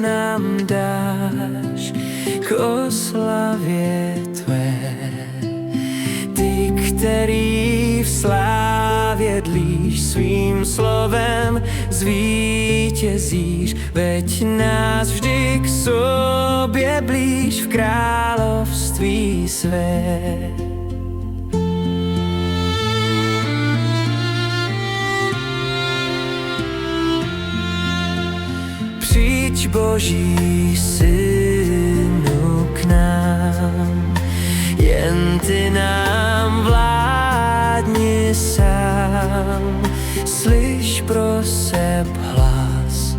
nám dáš k oslavě tvé. Ty, který v slávě dlíš, svým slovem zvítězíš, veď nás vždy k sobě blíž v království své. Přijď, Boží Synu, k nám, jen ty nám vládni sám. Slyš proseb hlas,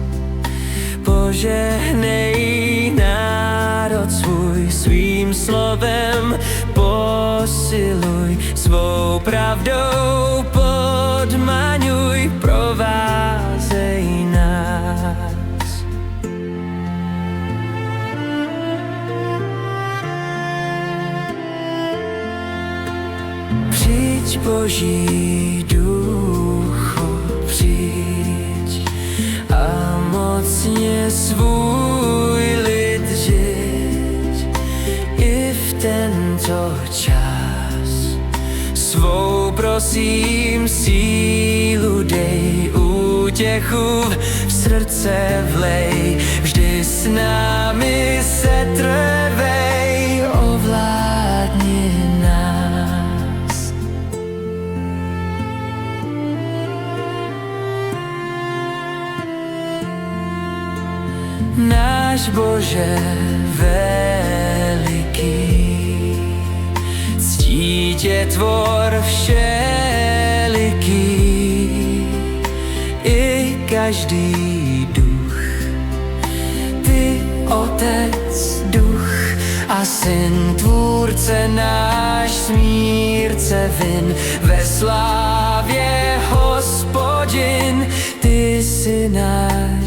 požehnej národ svůj, svým slovem posiluj, svou pravdou podmaňuj, provázej nás. Přijď, Boží Duchu, přijď a mocně svůj lid žiť i v tento čas. Svou prosím sílu dej, útěchu v srdce vlej, vždy s námi se trvej, ovládni nás. Náš Bože veliký, ctí tě tvor všeliký, i každý duch. Ty, Otec, Duch a Syn, Tvůrce náš, smírce vin, ve slávě Hospodin, ty jsi náš